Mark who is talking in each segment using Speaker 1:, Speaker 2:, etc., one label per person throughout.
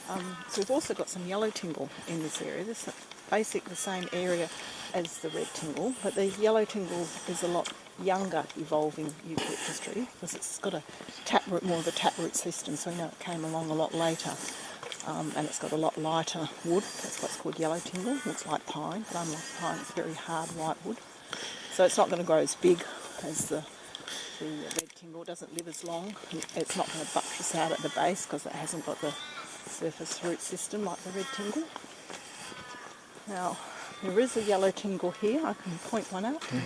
Speaker 1: So we've also got some yellow tingle in this area. This is basically the same area as the red tingle, but the yellow tingle is a lot younger evolving eucalyptus tree because it's got a taproot, more of a taproot system, so we know it came along a lot later. And it's got a lot lighter wood. That's what's called yellow tingle. Looks like pine, but unlike pine, it's very hard white wood. So it's not going to grow as big as the red tingle. It doesn't live as long. It's not going to buttress out at the base because it hasn't got the surface root system like the red tingle. Now, there is a yellow tingle here. I can point one out. Here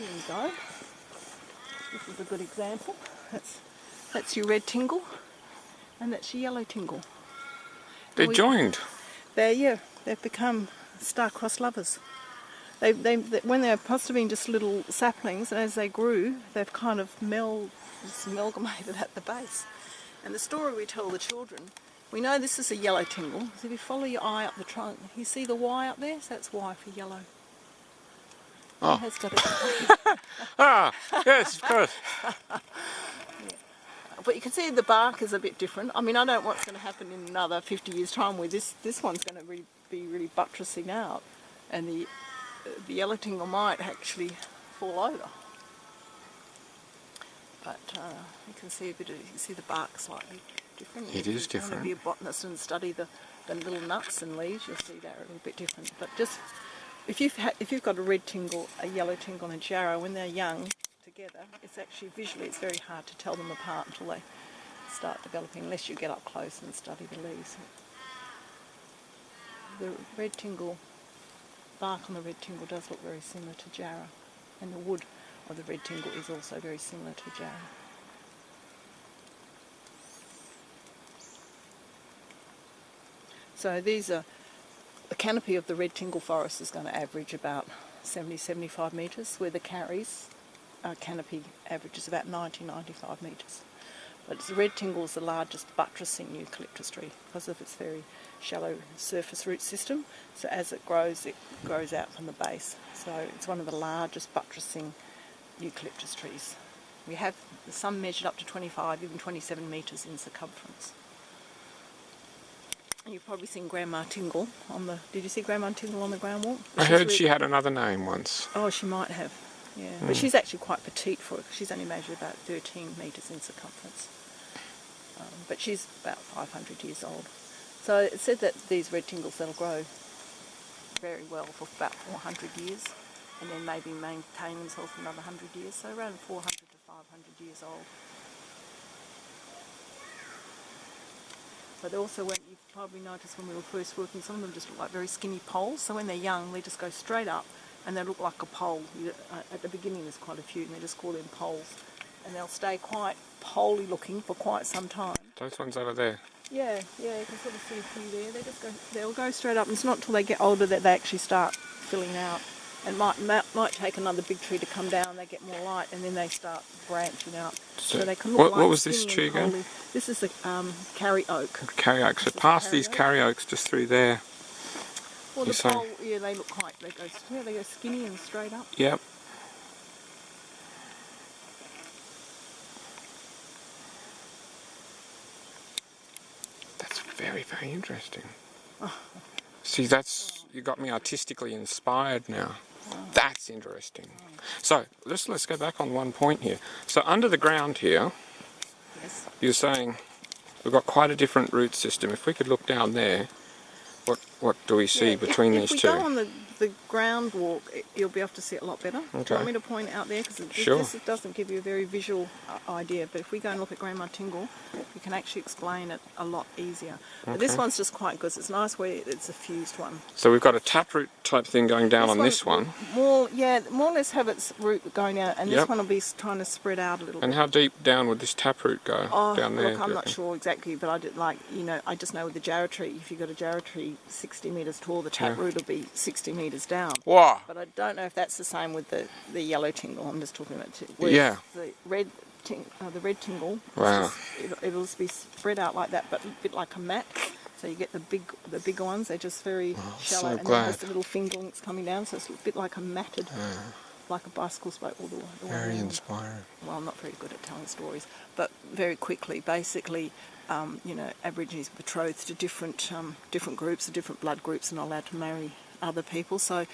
Speaker 1: we go. This is a good example. That's your red tingle, and that's your yellow tingle.
Speaker 2: They're joined.
Speaker 1: They've become star-crossed lovers. When they're supposed to be just little saplings, and as they grew, they've kind of amalgamated at the base. And the story we tell the children, we know this is a yellow tingle, because if you follow your eye up the trunk, you see the Y up there, so that's Y for yellow.
Speaker 2: Oh.
Speaker 1: It has got a
Speaker 2: Ah, yes, of course.
Speaker 1: But you can see the bark is a bit different. I mean, I don't know what's going to happen in another 50 years' time where this one's going to be really buttressing out, and the yellow tingle might actually fall over. But you can see the bark slightly different.
Speaker 2: It is different.
Speaker 1: If you're a botanist and study the little nuts and leaves, you'll see they're a little bit different. But just if you've got a red tingle, a yellow tingle, and a jarrah, when they're young together, it's actually visually it's very hard to tell them apart until they start developing, unless you get up close and study the leaves. The red tingle, bark on the red tingle does look very similar to jarrah, and the wood of the red tingle is also very similar to jarrah. So the canopy of the red tingle forest is going to average about 70-75 metres, where the Karri's canopy averages about 90-95 metres. But the red tingle is the largest buttressing eucalyptus tree because of its very shallow surface root system. So as it grows out from the base. So it's one of the largest buttressing eucalyptus trees. We have some measured up to 25, even 27 metres in circumference. And you've probably seen Grandma Tingle did you see Grandma Tingle on the ground walk?
Speaker 2: I heard she had another name once.
Speaker 1: Oh, she might have, yeah. But she's actually quite petite for it, because she's only measured about 13 metres in circumference. But she's about 500 years old. So it's said that these red tingles, they'll grow very well for about 400 years, and then maybe maintain themselves for another 100 years, so around 400 to 500 years old. But also, when you probably noticed when we were first working, some of them just look like very skinny poles. So when they're young, they just go straight up and they look like a pole. At the beginning there's quite a few, and they just call them poles. And they'll stay quite poley looking for quite some time.
Speaker 2: Those ones over there.
Speaker 1: Yeah, you can sort of see a few there. They'll go straight up, and it's not until they get older that they actually start filling out. And might take another big tree to come down, they get more light, and then they start branching out. So they can look
Speaker 2: what was this tree again?
Speaker 1: This is the Karri oak.
Speaker 2: Karri oak. So past these Karri oaks, just through there.
Speaker 1: Well, the pole, they look quite. They go skinny and straight up.
Speaker 2: Yep. That's very, very interesting. See, you got me artistically inspired now. That's interesting. So let's go back on one point here. So under the ground here,
Speaker 1: Yes.
Speaker 2: you're saying we've got quite a different root system. If we could look down there, what do we see between these two?
Speaker 1: If we go on the ground walk, you'll be able to see it a lot better.
Speaker 2: Okay.
Speaker 1: Do you want me to point out there? Because this doesn't give you a very visual idea, but if we go and look at Grandma Tingle, we can actually explain it a lot easier. But this one's just quite good. It's nice where it's a fused one.
Speaker 2: So we've got a taproot type thing going down on this one.
Speaker 1: More or less have its root going out, and this one will be trying to spread out a little bit.
Speaker 2: And how deep down would this taproot go down there?
Speaker 1: Look, I'm not sure exactly, but I just know with the jarrah tree, if you've got a jarrah tree 60 metres tall, the taproot will be 60 metres down.
Speaker 2: Wow.
Speaker 1: But I don't know if that's the same with the yellow tingle. I'm just talking about the red tingle.
Speaker 2: Wow.
Speaker 1: It'll be spread out like that, but a bit like a mat. So you get the bigger ones. They're just very shallow,
Speaker 2: so
Speaker 1: and
Speaker 2: glad.
Speaker 1: then there's the little fingerlings coming down. So it's a bit like a matted like a bicycle spoke all the way
Speaker 2: Very
Speaker 1: around.
Speaker 2: inspiring.
Speaker 1: Well, I'm not very good at telling stories, but very quickly, basically, Aborigines are betrothed to different groups, different blood groups, and are allowed to marry other people. So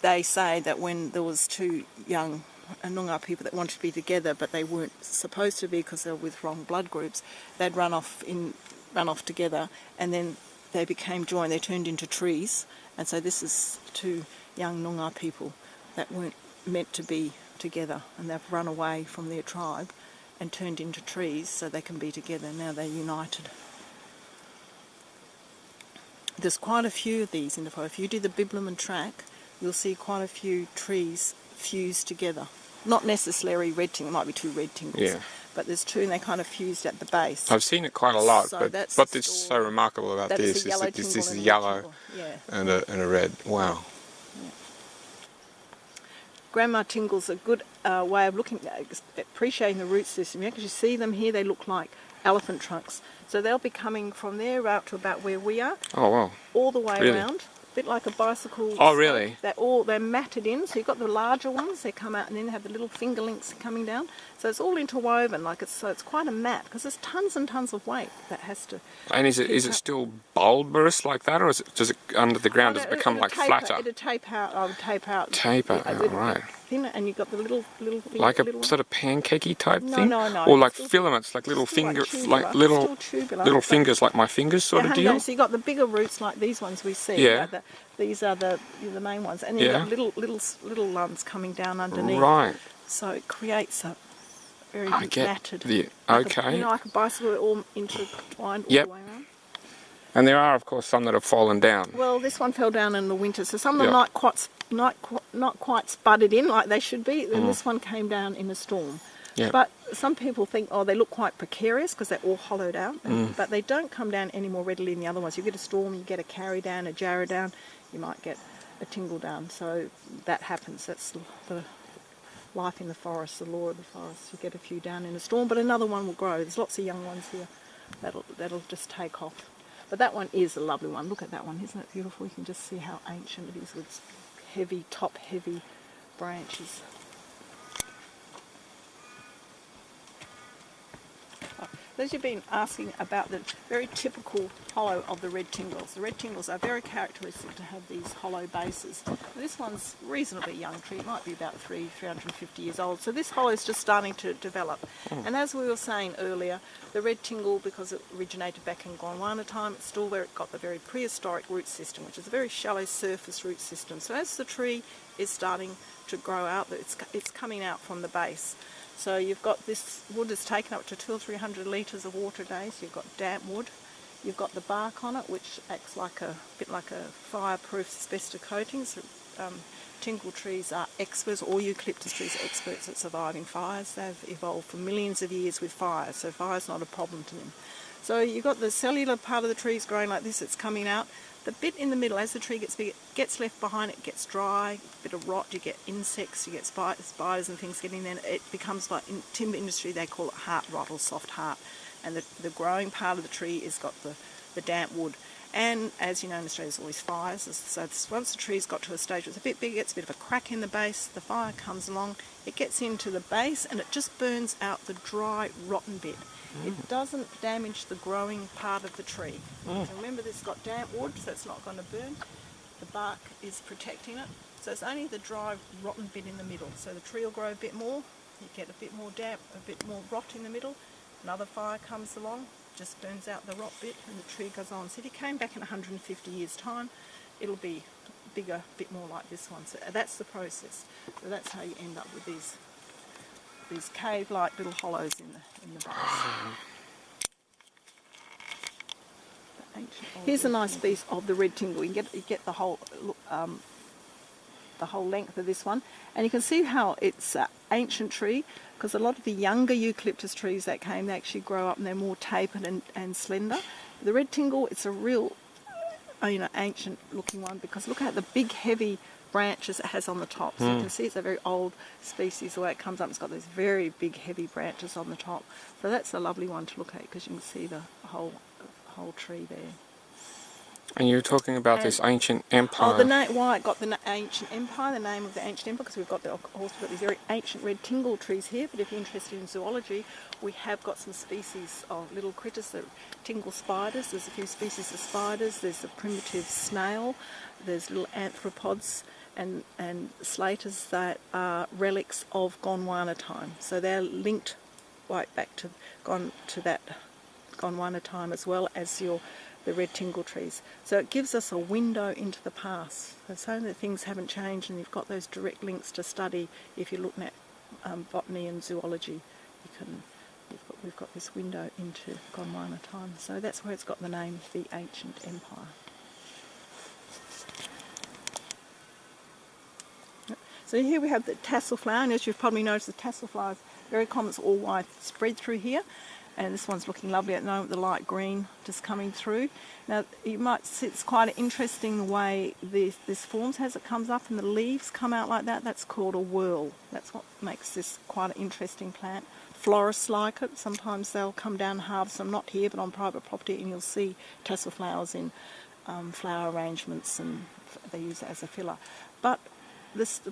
Speaker 1: they say that when there was two young Noongar people that wanted to be together, but they weren't supposed to be because they were with wrong blood groups, they'd run off together, and then they became joined. They turned into trees, and so this is two young Noongar people that weren't meant to be together, and they've run away from their tribe and turned into trees so they can be together. Now they're united. There's quite a few of these in the forest. If you do the Bibliman track, you'll see quite a few trees fused together. Not necessarily red tingle, it might be two red tingles.
Speaker 2: Yeah.
Speaker 1: But there's two and they kind of fused at the base.
Speaker 2: I've seen it quite a lot,
Speaker 1: So
Speaker 2: but
Speaker 1: that's
Speaker 2: what's
Speaker 1: the
Speaker 2: so
Speaker 1: story.
Speaker 2: remarkable about
Speaker 1: That
Speaker 2: this
Speaker 1: is a
Speaker 2: is
Speaker 1: yellow
Speaker 2: that this
Speaker 1: tingle
Speaker 2: is
Speaker 1: and a red
Speaker 2: yellow
Speaker 1: tingle. Yeah.
Speaker 2: and a red. Wow.
Speaker 1: Grandma tingles a good way of looking at appreciating the root system. Because you see them here, they look like elephant trunks. So they'll be coming from there out to about where we are,
Speaker 2: Oh, wow.
Speaker 1: all the way
Speaker 2: Really?
Speaker 1: around. A bit like a bicycle.
Speaker 2: Oh,
Speaker 1: spoke.
Speaker 2: really?
Speaker 1: They're matted in. So you've got the larger ones, they come out and then they have the little finger links coming down. So it's all interwoven, so it's quite a mat because there's tons and tons of weight that has to.
Speaker 2: And is it still bulbous like that, or does it under the ground does it become
Speaker 1: It'll
Speaker 2: like
Speaker 1: taper,
Speaker 2: flatter?
Speaker 1: It'll tape out. I would tape out.
Speaker 2: Taper
Speaker 1: a
Speaker 2: out,
Speaker 1: little
Speaker 2: right.
Speaker 1: bit thinner, and you've got the little
Speaker 2: Like a
Speaker 1: little
Speaker 2: sort of pancakey type
Speaker 1: No,
Speaker 2: thing?
Speaker 1: no, no,
Speaker 2: Or
Speaker 1: it's
Speaker 2: like
Speaker 1: still-
Speaker 2: filaments, like little
Speaker 1: still like
Speaker 2: finger,
Speaker 1: tubular,
Speaker 2: like little
Speaker 1: still tubular,
Speaker 2: little
Speaker 1: but-
Speaker 2: fingers, like my fingers, sort of
Speaker 1: honey,
Speaker 2: deal.
Speaker 1: So you got the bigger roots like these ones we see.
Speaker 2: Yeah.
Speaker 1: These are the main ones, and then
Speaker 2: Yeah.
Speaker 1: you've got little ones coming down underneath.
Speaker 2: Right.
Speaker 1: So it creates a very
Speaker 2: I get
Speaker 1: matted.
Speaker 2: the
Speaker 1: like
Speaker 2: okay.
Speaker 1: like a bicycle, all intertwined all
Speaker 2: Yep.
Speaker 1: the way around.
Speaker 2: And there are, of course, some that have fallen down.
Speaker 1: Well, this one fell down in the winter, so some of them
Speaker 2: Yep.
Speaker 1: not quite spudded in like they should be. Then this one came down in a storm.
Speaker 2: Yep.
Speaker 1: But some people think, they look quite precarious because they're all hollowed out. But they don't come down any more readily than the other ones. You get a storm, you get a carry down, a jarrah down, you might get a tingle down. So that happens. That's the life in the forest, the law of the forest. You get a few down in a storm, but another one will grow. There's lots of young ones here that'll just take off. But that one is a lovely one. Look at that one. Isn't it beautiful? You can just see how ancient it is with heavy, top-heavy branches. As you've been asking about the very typical hollow of the red tingles. The red tingles are very characteristic to have these hollow bases. This one's reasonably young tree. It might be about 350 years old. So this hollow is just starting to develop. And as we were saying earlier, the red tingle, because it originated back in Gondwana time, it's still where it got the very prehistoric root system, which is a very shallow surface root system. So as the tree is starting to grow out, it's coming out from the base. So you've got this wood is taken up to 200 or 300 litres of water a day, so you've got damp wood. You've got the bark on it, which acts like a bit like a fireproof asbestos coating. So, tingle trees are experts, all eucalyptus trees are experts at surviving fires. They've evolved for millions of years with fire, so fire's not a problem to them. So you've got the cellular part of the trees growing like this, it's coming out. The bit in the middle, as the tree gets bigger, gets left behind, it gets dry, a bit of rot, you get insects, you get spiders and things getting in. It becomes like, in timber industry they call it heart rot or soft heart. And the growing part of the tree has got the damp wood. And as you know, in Australia there's always fires, so once the tree's got to a stage where it's a bit bigger, it's a bit of a crack in the base, the fire comes along, it gets into the base and it just burns out the dry, rotten bit. It doesn't damage the growing part of the tree. So remember, this has got damp wood, so it's not going to burn. The bark is protecting it. So it's only the dry, rotten bit in the middle. So the tree will grow a bit more, you get a bit more damp, a bit more rot in the middle. Another fire comes along, just burns out the rot bit, and the tree goes on. So if you came back in 150 years' time, it'll be bigger, a bit more like this one. So that's the process. So that's how you end up with these cave-like little hollows in the base. Here's a nice piece of the red tingle. You get the whole length of this one, and you can see how it's an ancient tree, because a lot of the younger eucalyptus trees that came, they actually grow up and they're more tapered and slender. The red tingle, it's a real ancient looking one, because look at the big heavy branches it has on the top. So you can see it's a very old species. The way it comes up, it's got these very big heavy branches on the top. So that's a lovely one to look at, because you can see the whole tree there.
Speaker 2: And you're talking about this ancient empire.
Speaker 1: Oh, the name, why it got the ancient empire, the name of the ancient empire, because we've got these very ancient red tingle trees here. But if you're interested in zoology, we have got some species of little critters, the tingle spiders. There's a few species of spiders. There's a primitive snail. There's little arthropods and slaters that are relics of Gondwana time. So they're linked right back to that Gondwana time, as well as the red tingle trees. So it gives us a window into the past. So that things haven't changed, and you've got those direct links to study. If you're looking at botany and zoology, we've got this window into Gondwana time. So that's where it's got the name, the Ancient Empire. So here we have the tassel flower, and as you've probably noticed, the tassel flower is very common. It's all white spread through here. And this one's looking lovely at the moment, the light green just coming through. Now, you might see it's quite interesting the way this forms as it comes up and the leaves come out like that. That's called a whorl. That's what makes this quite an interesting plant. Florists like it. Sometimes they'll come down and harvest them, not here, but on private property, and you'll see tassel flowers in flower arrangements, and they use it as a filler. But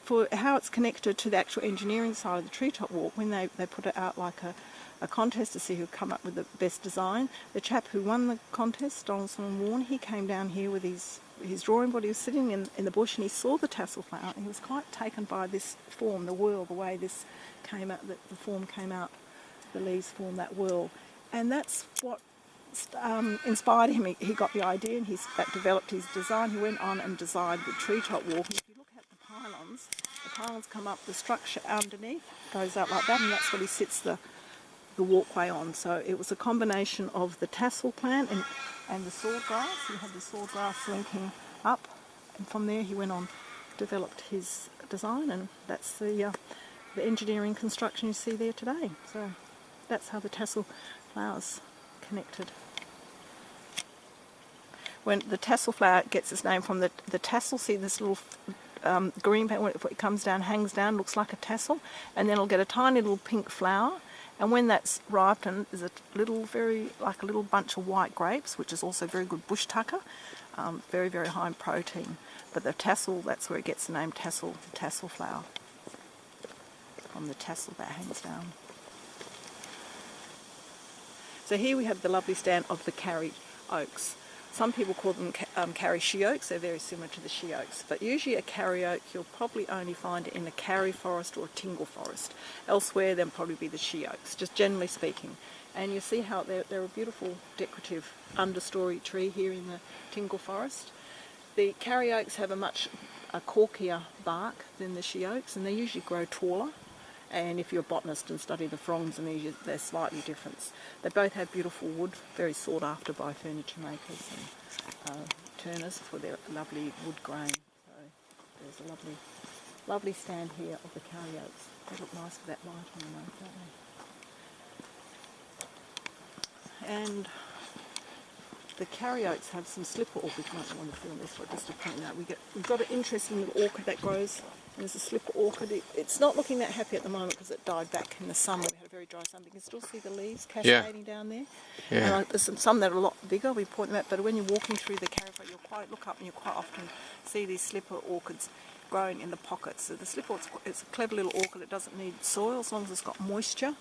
Speaker 1: for how it's connected to the actual engineering side of the treetop walk, when they put it out like a contest to see who come up with the best design. The chap who won the contest, Donaldson Warren, he came down here with his drawing board. He was sitting in the bush and he saw the tassel flower, and he was quite taken by this form, the whorl, the way this came out, the form came out, the leaves formed that whorl. And that's what inspired him. He got the idea, and that developed his design. He went on and designed the treetop walk. And if you look at the pylons come up, the structure underneath goes up like that, and that's what he sits the walkway on. So it was a combination of the tassel plant and the swordgrass. He had the swordgrass linking up, and from there he went on, developed his design, and that's the engineering construction you see there today. So that's how the tassel flowers connected. When the tassel flower gets its name from the tassel, see this little green plant, when it comes down, hangs down, looks like a tassel, and then it'll get a tiny little pink flower. And when that's ripened, there's a little bunch of white grapes, which is also very good bush tucker, very, very high in protein. But the tassel, that's where it gets the name tassel flower, from the tassel that hangs down. So here we have the lovely stand of the Karri oaks. Some people call them Karri she oaks. They're very similar to the she oaks. But usually a Karri oak, you'll probably only find it in a Karri forest or a tingle forest. Elsewhere, there'll probably be the she oaks, just generally speaking. And you see how they're a beautiful decorative understory tree here in the tingle forest. The Karri oaks have a much corkier bark than the she oaks, and they usually grow taller. And if you're a botanist and study the fronds and these, they're slightly different. They both have beautiful wood, very sought after by furniture makers and turners for their lovely wood grain. So there's a lovely stand here of the Karri oaks. They look nice with that light on them, don't they? And the Karri oaks have some slipper orchids. You might want to film this, but just to point out, we've got an interesting little orchid that grows. There's a slipper orchid. It's not looking that happy at the moment because it died back in the summer. We had a very dry summer. You can still see the leaves cascading down there.
Speaker 2: Yeah.
Speaker 1: There's some that are a lot bigger. We point them out, but when you're walking through the Karri forest, you'll look up and you'll quite often see these slipper orchids growing in the pockets. So the slipper orchid, it's a clever little orchid. It doesn't need soil as long as it's got moisture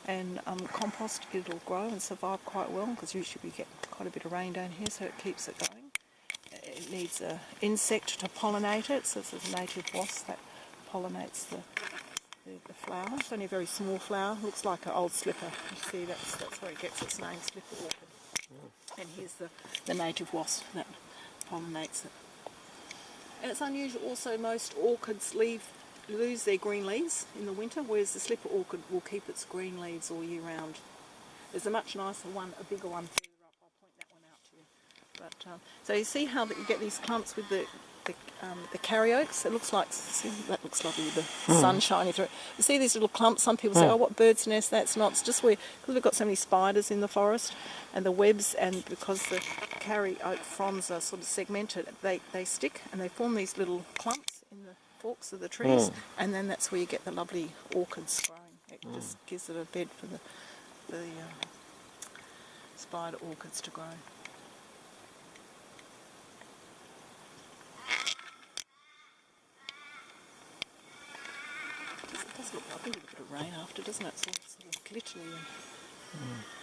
Speaker 1: and compost. It'll grow and survive quite well, because usually we get quite a bit of rain down here, so it keeps it going. It needs an insect to pollinate it, so it's a native wasp that pollinates the flower. It's only a very small flower, looks like an old slipper. You see, that's where it gets its name, slipper orchid. And here's the native wasp that pollinates it. And it's unusual also, most orchids lose their green leaves in the winter, whereas the slipper orchid will keep its green leaves all year round. There's a much nicer one, a bigger one further up. I'll point that one out to you. But so you see how that you get these clumps with the Karri oaks. It looks like, see, that looks lovely with the sun shining through it. You see these little clumps. Some people say, "Oh, what bird's nest?" That's not. It's just because we've got so many spiders in the forest, and the webs, and because the Karri oak fronds are sort of segmented, they stick and they form these little clumps in the forks of the trees, and then that's where you get the lovely orchids growing. It just gives it a bed for the spider orchids to grow. does look lovely with a bit of rain after, doesn't it? So it's sort of glittery and